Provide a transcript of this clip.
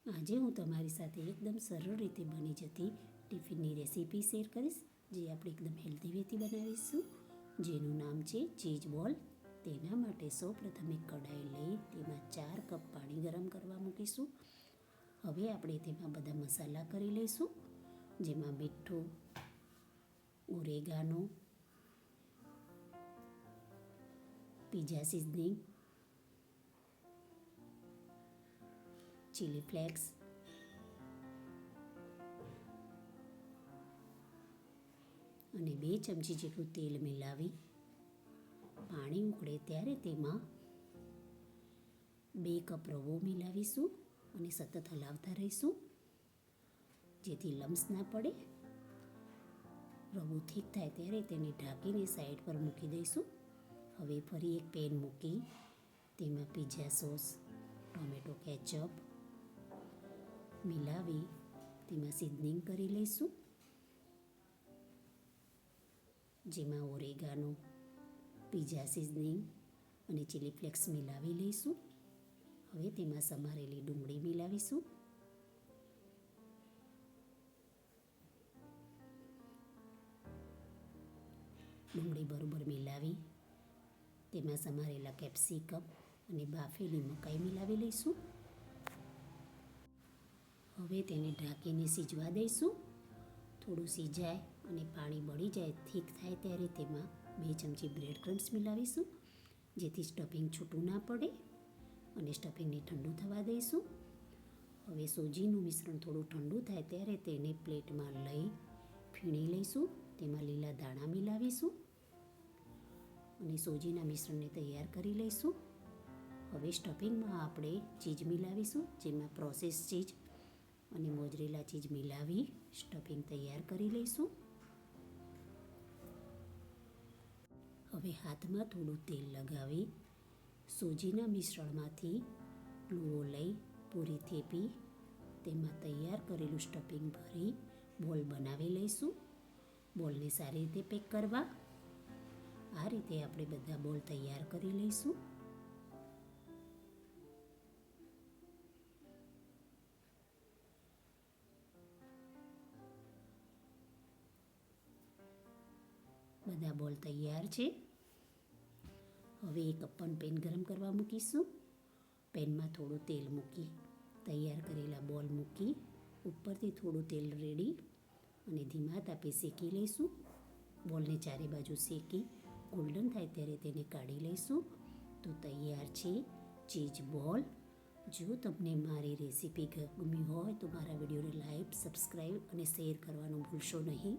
આજે હું તમારી સાથે એકદમ સરળ રીતે બની જતી ટિફિનની રેસીપી શેર કરીશ, જે આપણે એકદમ હેલ્ધી વેથી બનાવીશું, જેનું નામ છે ચીઝ બોલ. તેના માટે સૌપ્રથમ એક કઢાઈ લઈ તેમાં 4 કપ પાણી ગરમ કરવા મૂકીશું. હવે આપણે તેમાં બધા મસાલા કરી લઈશું, જેમાં મીઠું, oregano, pizza seasoning, chilli flakes, અને 2 ચમચી જેટલું તેલ મિલાવી પાણી ઉકળે ત્યારે તેમાં 2 કપ રવો મિલાવીશું અને સતત હલાવતા રહીશું, જેથી લમ્સ ના પડે. રવો ઠીક થાય ત્યારે તેને ઢાંકીને સાઈડ પર મૂકી દઈશું. હવે ફરી એક પેન મૂકી તેમાં પિઝા સોસ, ટોમેટો કેચઅપ મિલાવી તેમાં સિઝનિંગ કરી લઈશું, જેમાં ઓરેગાનો, પિઝા સિઝનિંગ અને ચીલી ફ્લેક્સ મિલાવી લઈશું. હવે તેમાં સમારેલી ડુંગળી મિલાવીશું. ડુંગળી બરોબર મિલાવી તેમાં સમારેલા કેપ્સિકમ અને બાફેલી મકાઈ મિલાવી લઈશું. હવે તેને ઢાંકીને સીજવા દઈશું. થોડું સીજાય અને પાણી બળી જાય, ઠીક થાય ત્યારે તેમાં 2 ચમચી બ્રેડ ક્રમ્સ મિલાવીશું, જેથી સ્ટફિંગ છૂટું ના પડે, અને સ્ટફિંગને ઠંડુ થવા દઈશું. હવે સોજીનું મિશ્રણ થોડું ઠંડુ થાય ત્યારે તેને પ્લેટમાં લઈ ફીણી લઈશું. તેમાં લીલા દાણા મિલાવીશું અને સોજીના મિશ્રણને તૈયાર કરી લઈશું. હવે સ્ટફિંગમાં આપણે ચીઝ મિલાવીશું, જેમાં પ્રોસેસ ચીઝ અને મોઝરેલા ચીઝ મિલાવી સ્ટફિંગ તૈયાર કરી લઈશું. હવે હાથમાં થોડું તેલ લગાવી સોજીના મિશ્રણમાંથી લુઓ લઈ પૂરી થેપી તેમાં તૈયાર કરેલું સ્ટફિંગ ભરી બોલ બનાવી લઈશું. બોલને સારી રીતે પેક કરવા. આ રીતે આપણે બધા બોલ તૈયાર કરી લઈશું. બધા બોલ તૈયાર છે. હવે એક અપન પેન ગરમ કરવા મૂકીશું. પેનમાં થોડું તેલ મૂકી તૈયાર કરેલા બોલ મૂકી ઉપરથી થોડું તેલ રેડી અને ધીમા તાપે શેકી લઈશું. બોલને ચારે બાજુ શેકી ગોલ્ડન થાય ત્યારે તેને કાઢી લઈશું. તો તૈયાર છે ચીઝ બોલ. જો તમને મારી રેસીપી ગમી હોય તો મારા વિડીયોને લાઈક, સબસ્ક્રાઈબ અને શેર કરવાનું ભૂલશો નહીં.